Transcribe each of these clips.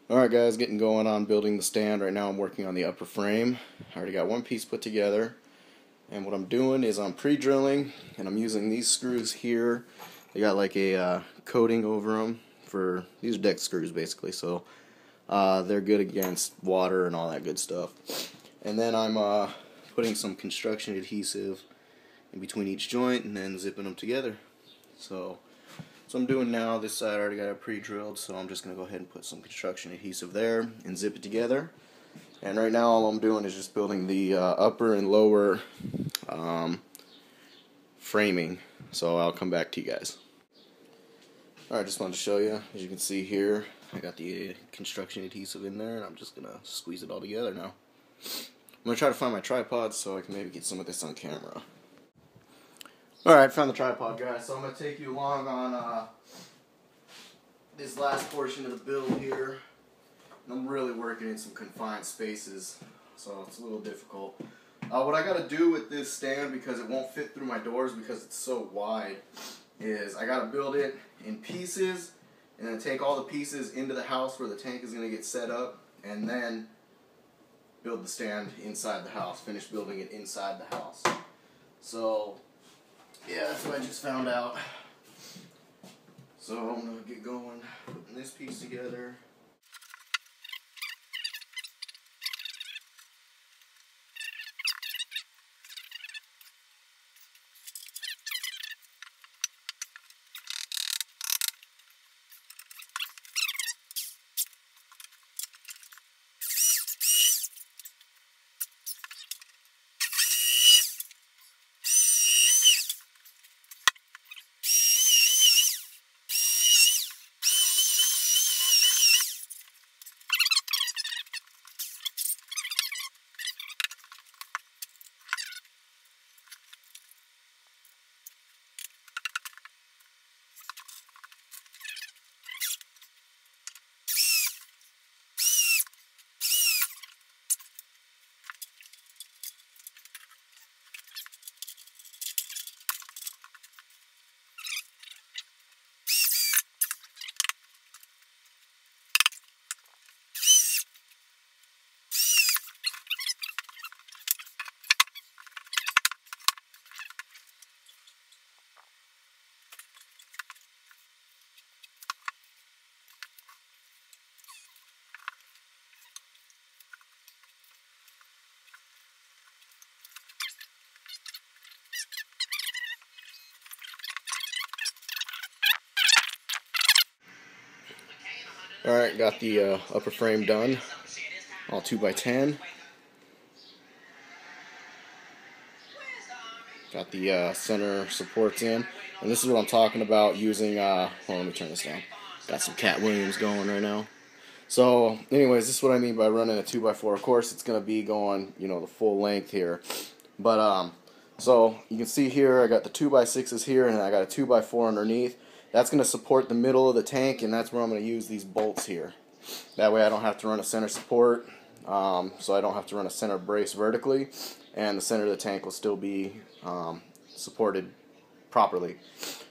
Alright guys, getting going on building the stand. Right now I'm working on the upper frame. I already got one piece put together, and what I'm doing is I'm pre-drilling, and I'm using these screws here. They got like a coating over them. These are deck screws basically, so they're good against water and all that good stuff. And then I'm putting some construction adhesive in between each joint and then zipping them together. So I'm doing now. This side I already got it pre-drilled, so I'm just going to go ahead and put some construction adhesive there and zip it together. And right now all I'm doing is just building the upper and lower framing, so I'll come back to you guys. Alright, just wanted to show you. As you can see here, I got the construction adhesive in there, and I'm just going to squeeze it all together now. I'm going to try to find my tripod so I can maybe get some of this on camera. Alright, found the tripod, guys, so I'm going to take you along on this last portion of the build here. And I'm really working in some confined spaces, so it's a little difficult. What I got to do with this stand, because it won't fit through my doors because it's so wide, is I got to build it in pieces and then take all the pieces into the house where the tank is going to get set up, and then build the stand inside the house, finish building it inside the house. So yeah, that's what I just found out. So I'm going to get going, putting this piece together. Alright, got the upper frame done, all 2x10. Got the center supports in, and this is what I'm talking about using, hold on, let me turn this down. Got some Cat Williams going right now. So, anyways, this is what I mean by running a 2x4. Of course, it's going to be going, the full length here. But, so, you can see here, I got the 2x6s here, and I got a 2x4 underneath. That's going to support the middle of the tank, and that's where I'm going to use these bolts here. That way I don't have to run a center support, so I don't have to run a center brace vertically, and the center of the tank will still be supported properly.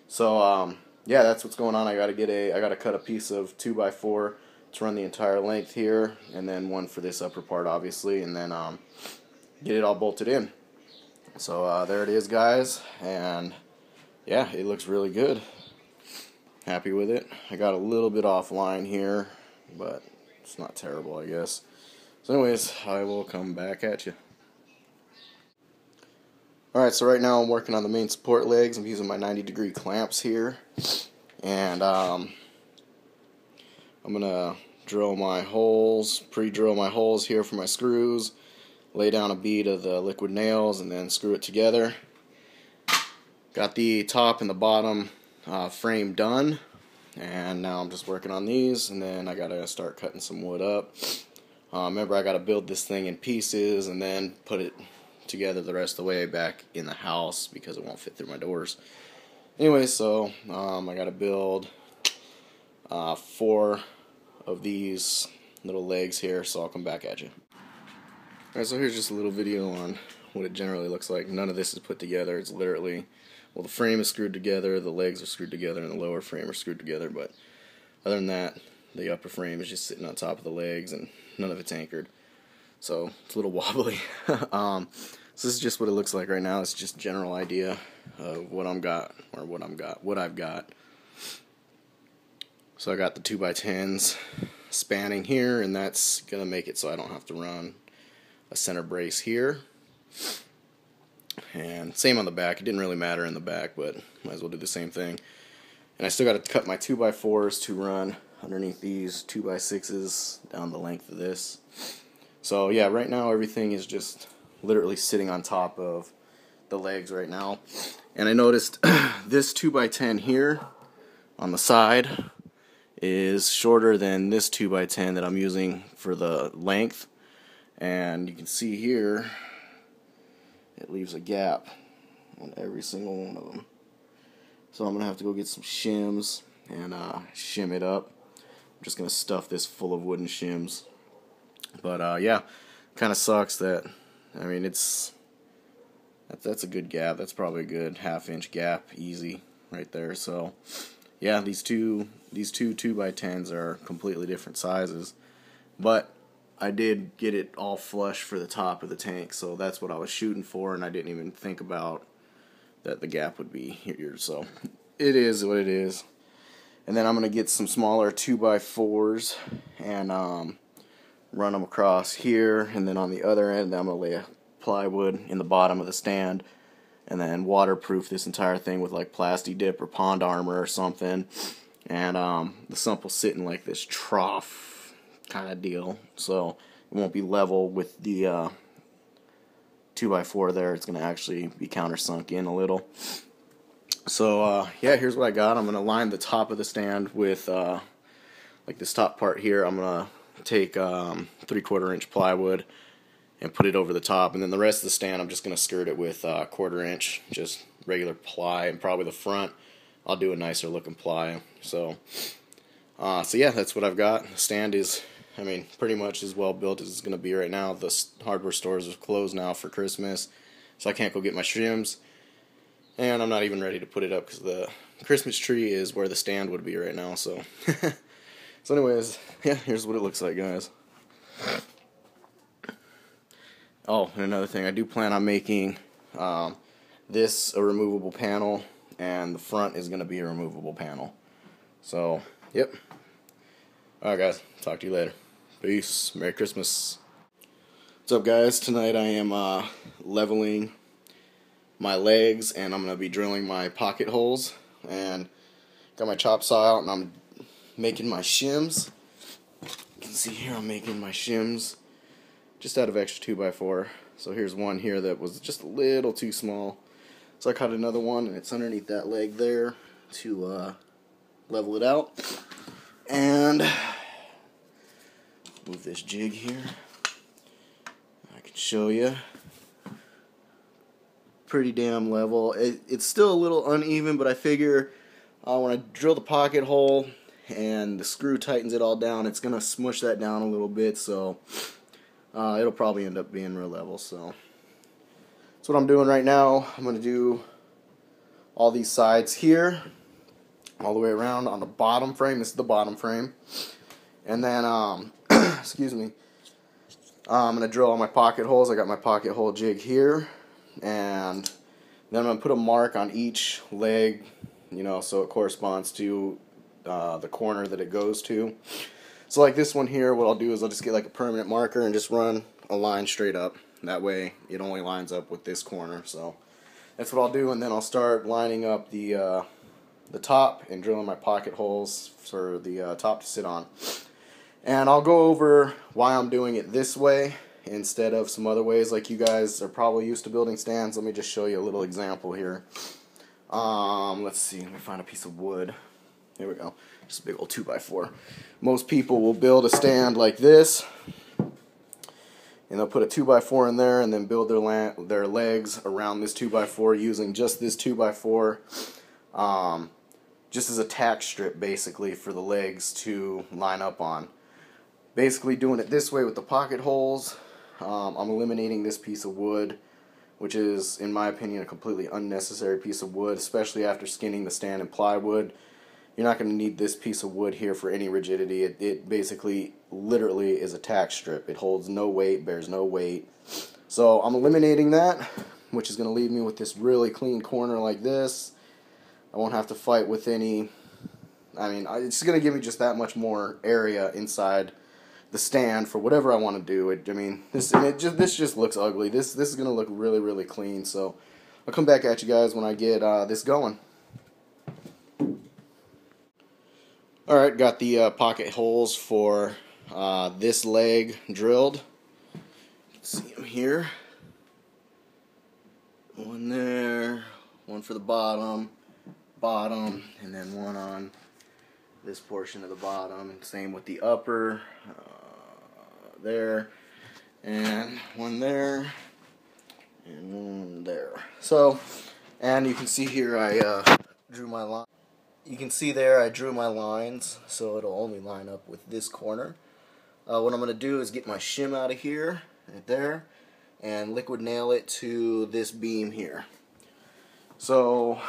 So yeah, that's what's going on. I got to cut a piece of 2x4 to run the entire length here, and then one for this upper part, obviously, and then get it all bolted in. So there it is, guys, and yeah, it looks really good. Happy with it. I got a little bit offline here, but it's not terrible, I guess. So anyways, I will come back at you. Alright, so right now I'm working on the main support legs. I'm using my 90-degree clamps here. And I'm going to drill my holes, pre-drill my holes here for my screws, lay down a bead of the liquid nails, and then screw it together. Got the top and the bottom frame done, and now I'm just working on these, and then I gotta start cutting some wood up. Remember, I gotta build this thing in pieces and then put it together the rest of the way back in the house because it won't fit through my doors. Anyway, so I gotta build 4 of these little legs here, so I'll come back at you. Alright, so here's just a little video on what it generally looks like. None of this is put together. It's literally, well, the frame is screwed together, the legs are screwed together, and the lower frame are screwed together, but other than that, the upper frame is just sitting on top of the legs, and none of it's anchored. So it's a little wobbly. So this is just what it looks like right now. It's just a general idea of what I've got. So I got the 2x10s spanning here, and that's gonna make it so I don't have to run a center brace here. And same on the back. It didn't really matter in the back, but might as well do the same thing. And I still got to cut my 2x4s to run underneath these 2x6s down the length of this. So yeah, right now everything is just literally sitting on top of the legs right now. And I noticed this 2x10 here on the side is shorter than this 2x10 that I'm using for the length. And you can see here it leaves a gap on every single one of them. So I'm going to have to go get some shims and shim it up. I'm just going to stuff this full of wooden shims. But yeah, kind of sucks that, I mean, that's a good gap. That's probably a good half-inch gap, easy, right there. So yeah, these two 2x10s are completely different sizes. But I did get it all flush for the top of the tank, so that's what I was shooting for, and I didn't even think about that the gap would be here. So it is what it is. And then I'm going to get some smaller 2x4s and run them across here, and then on the other end I'm going to lay a plywood in the bottom of the stand and then waterproof this entire thing with like Plasti Dip or Pond Armor or something. And the sump will sit in like this trough kind of deal, so it won't be level with the 2x4 there. It's going to actually be countersunk in a little. So yeah, here's what I got. I'm going to line the top of the stand with like this top part here. I'm going to take 3/4 inch plywood and put it over the top, and then the rest of the stand I'm just going to skirt it with 1/4 inch, just regular ply, and probably the front I'll do a nicer looking ply. So yeah, that's what I've got. The stand is, I mean, pretty much as well built as it's going to be right now. The hardware stores are closed now for Christmas, so I can't go get my shims. And I'm not even ready to put it up because the Christmas tree is where the stand would be right now. So, so anyways, yeah, here's what it looks like, guys. Oh, and another thing, I do plan on making this a removable panel, and the front is going to be a removable panel. So, yep. Alright guys, talk to you later. Peace. Merry Christmas. What's up guys? Tonight I am leveling my legs, and I'm going to be drilling my pocket holes, and got my chop saw out, and I'm making my shims. You can see here I'm making my shims just out of extra 2x4. So here's one here that was just a little too small, so I cut another one, and it's underneath that leg there to level it out. And move this jig here. I can show you. Pretty damn level. It's still a little uneven, but I figure when I drill the pocket hole and the screw tightens it all down, it's gonna smush that down a little bit, so it'll probably end up being real level. So that's what I'm doing right now. I'm gonna do all these sides here all the way around on the bottom frame. This is the bottom frame. And then excuse me, I'm gonna drill all my pocket holes. I got my pocket hole jig here, and then I'm gonna put a mark on each leg, you know, so it corresponds to the corner that it goes to. So like this one here, what I'll do is I'll just get like a permanent marker and just run a line straight up. That way it only lines up with this corner. So that's what I'll do, and then I'll start lining up the top and drilling my pocket holes for the top to sit on. And I'll go over why I'm doing it this way instead of some other ways. Like, you guys are probably used to building stands. Let me just show you a little example here. Let's see, let me find a piece of wood. Here we go. Just a big old 2x4. Most people will build a stand like this, and they'll put a 2x4 in there and then build their legs around this 2x4 using just this 2x4 just as a tack strip, basically, for the legs to line up on. Basically doing it this way with the pocket holes, I'm eliminating this piece of wood, which is, in my opinion, a completely unnecessary piece of wood, especially after skinning the stand in plywood. you're not going to need this piece of wood here for any rigidity. It basically, literally is a tack strip. It holds no weight, bears no weight. So I'm eliminating that, which is going to leave me with this really clean corner like this. I won't have to fight with any, I mean, it's going to give me just that much more area inside the stand for whatever I want to do. This just looks ugly. This is going to look really, really clean. So I'll come back at you guys when I get this going. Alright, got the pocket holes for this leg drilled. See them here. One there, one for the bottom, and then one on this portion of the bottom, and same with the upper, there, and one there, and one there. So, and you can see here I drew my line. You can see there I drew my lines, so it'll only line up with this corner. What I'm going to do is get my shim out of here, right there, and liquid nail it to this beam here. So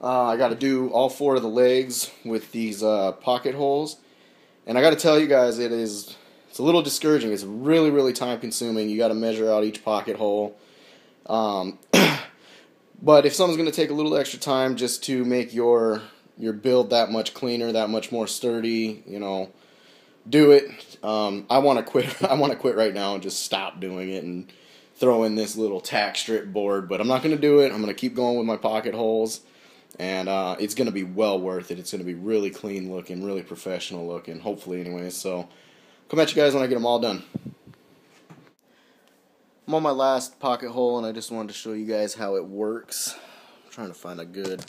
I got to do all 4 of the legs with these pocket holes, and I got to tell you guys, it's a little discouraging. It's really, really time consuming. You got to measure out each pocket hole. But if something's going to take a little extra time just to make your build that much cleaner, that much more sturdy, you know, do it. I want to quit. I want to quit right now and just stop doing it and throw in this little tack strip board. But I'm not going to do it. I'm going to keep going with my pocket holes, and it's going to be well worth it. It's going to be really clean looking, really professional looking, hopefully anyway. So come at you guys when I get them all done. I'm on my last pocket hole, and I just wanted to show you guys how it works. I'm trying to find a good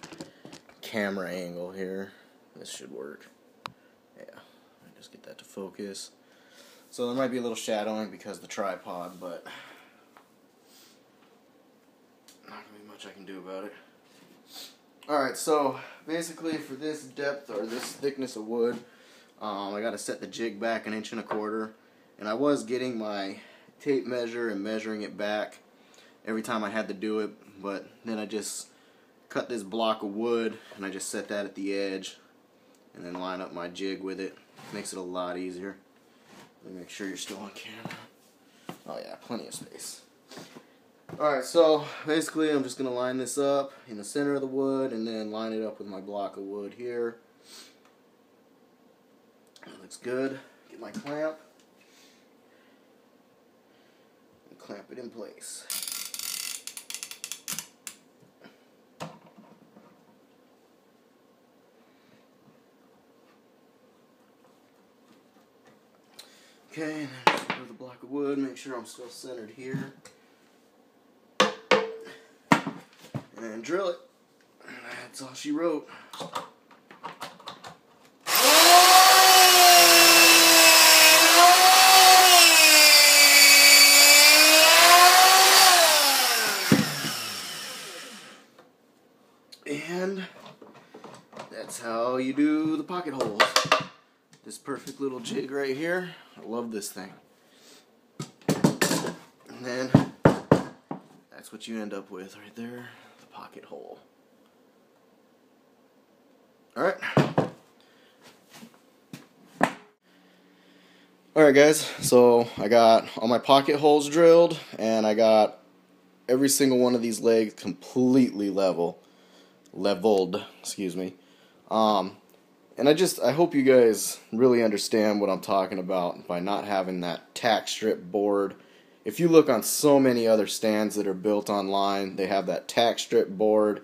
camera angle here. This should work. Yeah, just get that to focus. So there might be a little shadowing because of the tripod, but not going to be much I can do about it. Alright, so basically for this depth or this thickness of wood, I got to set the jig back 1.25 inches, and I was getting my tape measure and measuring it back every time I had to do it, but then I just cut this block of wood and I just set that at the edge and then line up my jig with it. Makes it a lot easier. Let me make sure you're still on camera. Oh yeah, plenty of space. Alright, so basically I'm just going to line this up in the center of the wood and then line it up with my block of wood here. That looks good. Get my clamp. Clamp it in place. Okay, and then just go to the block of wood, make sure I'm still centered here. And drill it. And that's all she wrote. And that's how you do the pocket holes. This perfect little jig right here. I love this thing. And then that's what you end up with right there, the pocket hole. Alright. Alright guys, so I got all my pocket holes drilled, and I got every single one of these legs completely leveled, excuse me. And I hope you guys really understand what I'm talking about by not having that tack strip board. If you look on so many other stands that are built online, they have that tack strip board.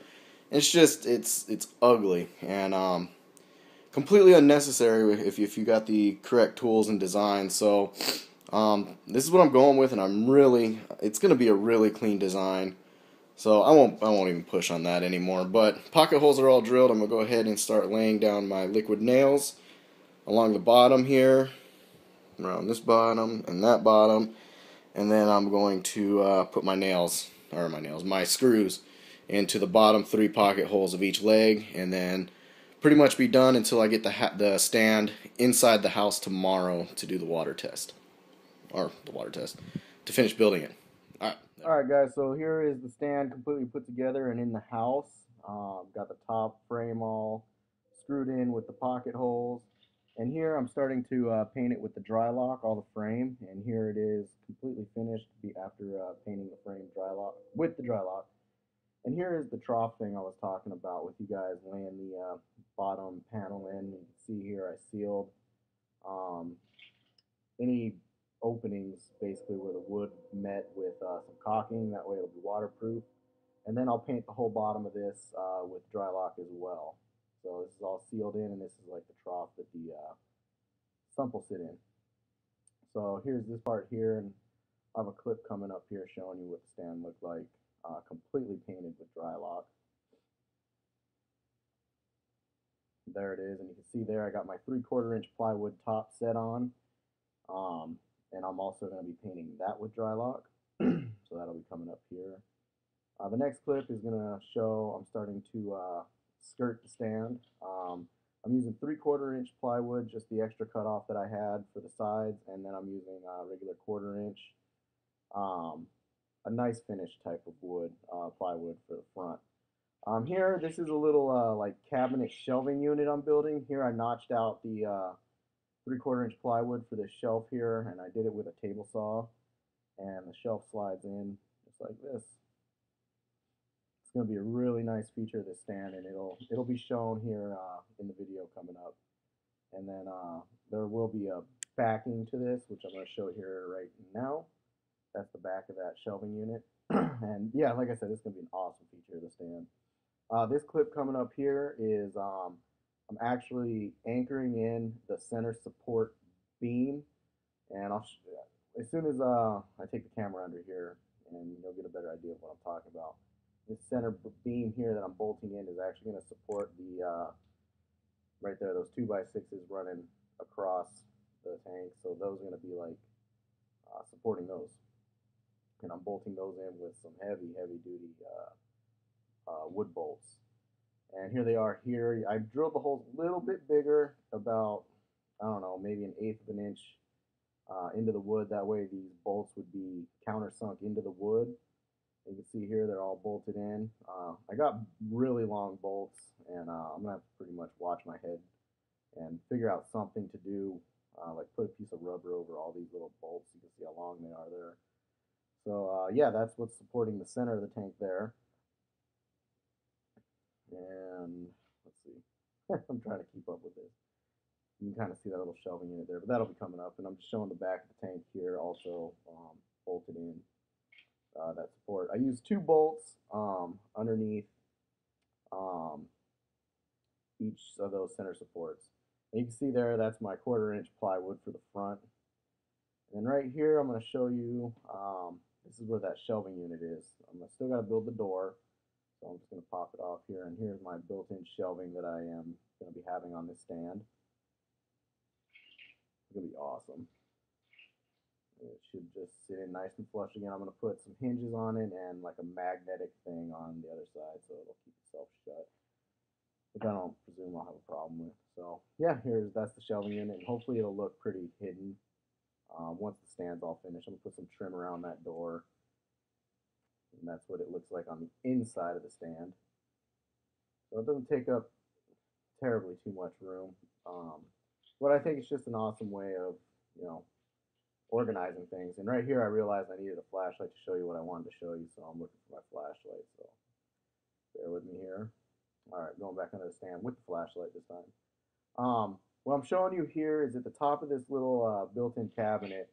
It's just, it's ugly and completely unnecessary if you got the correct tools and design. So this is what I'm going with, and it's going to be a really clean design. So I won't even push on that anymore. But pocket holes are all drilled. I'm going to go ahead and start laying down my liquid nails along the bottom here, around this bottom and that bottom. And then I'm going to put my screws into the bottom 3 pocket holes of each leg, and then pretty much be done until I get the stand inside the house tomorrow to do the water test. To finish building it. Alright guys, so here is the stand completely put together and in the house. Got the top frame all screwed in with the pocket holes. And here I'm starting to paint it with the dry lock, all the frame. And here it is completely finished after painting the frame dry lock with the dry lock. And here is the trough thing I was talking about with you guys laying the bottom panel in. You can see here I sealed any openings basically where the wood met with some caulking. That way it'll be waterproof. And then I'll paint the whole bottom of this with dry lock as well. So this is all sealed in, and this is like the trough that the sump will sit in. So here's this part here, and I have a clip coming up here showing you what the stand looked like, completely painted with dry lock. There it is, and you can see there I got my 3/4 inch plywood top set on, and I'm also going to be painting that with dry lock. So that'll be coming up here. The next clip is going to show I'm starting to skirt the stand. I'm using 3/4 inch plywood, just the extra cutoff that I had for the sides, and then I'm using regular 1/4 inch, a nice finish type of wood, plywood for the front. Here, this is a little like cabinet shelving unit I'm building. Here I notched out the 3/4 inch plywood for this shelf here, and I did it with a table saw, and the shelf slides in just like this. It's going to be a really nice feature of this stand, and it'll be shown here in the video coming up. And then there will be a backing to this, which I'm going to show here right now. That's the back of that shelving unit. And yeah, like I said, it's going to be an awesome feature of the stand. This clip coming up here is I'm actually anchoring in the center support beam, and as soon as I take the camera under here, and you'll get a better idea of what I'm talking about. This center beam here that I'm bolting in is actually going to support the right there, those 2x6s running across the tank. So those are going to be like supporting those, and I'm bolting those in with some heavy duty wood bolts. And here they are here. I drilled the holes a little bit bigger, about, I don't know, maybe 1/8 of an inch into the wood. That way these bolts would be countersunk into the wood. You can see here they're all bolted in. I got really long bolts, and I'm going to have to pretty much watch my head and figure out something to do, like put a piece of rubber over all these little bolts. You can see how long they are there. So yeah, that's what's supporting the center of the tank there. And let's see, I'm trying to keep up with this. You can kind of see that little shelving unit there, but that'll be coming up. And I'm just showing the back of the tank here, also bolted in that support. I used 2 bolts underneath each of those center supports. And you can see there, that's my 1/4 inch plywood for the front. And right here, I'm going to show you, this is where that shelving unit is. I'm still got to build the door. So I'm just going to pop it off here, and here's my built-in shelving that I am going to be having on this stand. It's going to be awesome. It should just sit in nice and flush again. I'm going to put some hinges on it and like a magnetic thing on the other side so it'll keep itself shut, which I don't presume I'll have a problem with. So yeah, that's the shelving unit, and hopefully it'll look pretty hidden once the stand's all finished. I'm going to put some trim around that door. And that's what it looks like on the inside of the stand. So it doesn't take up terribly too much room. But I think it's just an awesome way of, organizing things. And right here I realized I needed a flashlight to show you what I wanted to show you, so I'm looking for my flashlight. So bear with me here. All right, going back under the stand with the flashlight this time. What I'm showing you here is at the top of this little built-in cabinet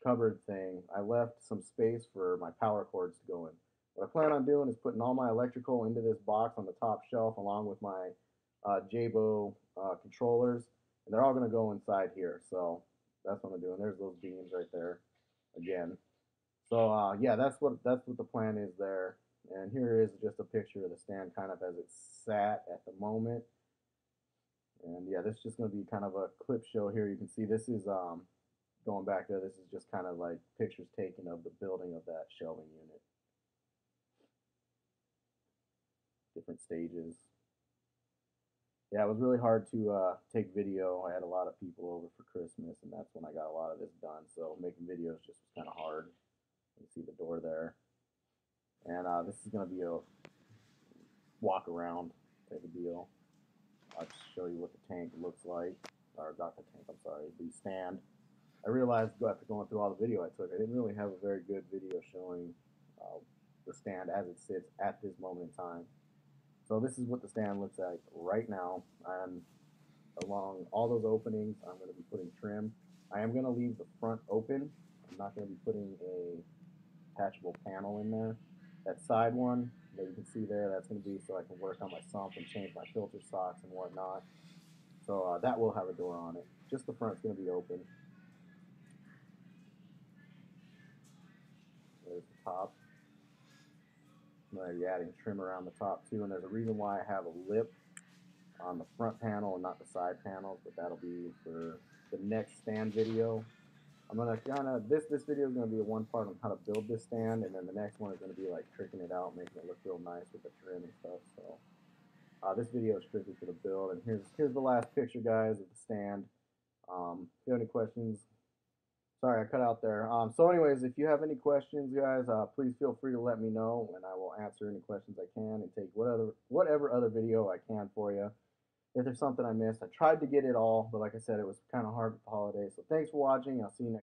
cupboard thing, I left some space for my power cords to go in. What I plan on doing is putting all my electrical into this box on the top shelf along with my Jabo controllers, and they're all going to go inside here. So that's what I'm doing. There's those beams right there again. So yeah, that's what the plan is there. And here is just a picture of the stand kind of as it's sat at the moment. And yeah, this is just going to be kind of a clip show here. You can see this is going back there, this is just kind of like pictures taken of the building of that shelving unit. Different stages. Yeah, it was really hard to take video. I had a lot of people over for Christmas, and that's when I got a lot of this done. So making videos just was kind of hard. You can see the door there. And this is going to be a walk around type of deal. show you what the tank looks like, or not the tank, I'm sorry, the stand. I realized after going through all the video I took, I didn't really have a very good video showing the stand as it sits at this moment in time. So this is what the stand looks like right now, and along all those openings, I'm going to be putting trim. I am going to leave the front open. I'm not going to be putting a attachable panel in there. That side one that you can see there, that's going to be so I can work on my sump and change my filter socks and whatnot. So that will have a door on it. Just the front's going to be open. There's the top. I'm going to be adding trim around the top too, and there's a reason why I have a lip on the front panel and not the side panels, but that'll be for the next stand video. I'm gonna this video is gonna be a one part on how to build this stand, and then the next one is gonna be like tricking it out, making it look real nice with the trim and stuff. So this video is strictly for the build, and here's the last picture, guys, of the stand. If you have any questions, sorry I cut out there. So anyways, if you have any questions, guys, please feel free to let me know, and I will answer any questions I can and take whatever other video I can for you. If there's something I missed, I tried to get it all, but like I said, it was kind of hard with the holidays. So thanks for watching. I'll see you next time.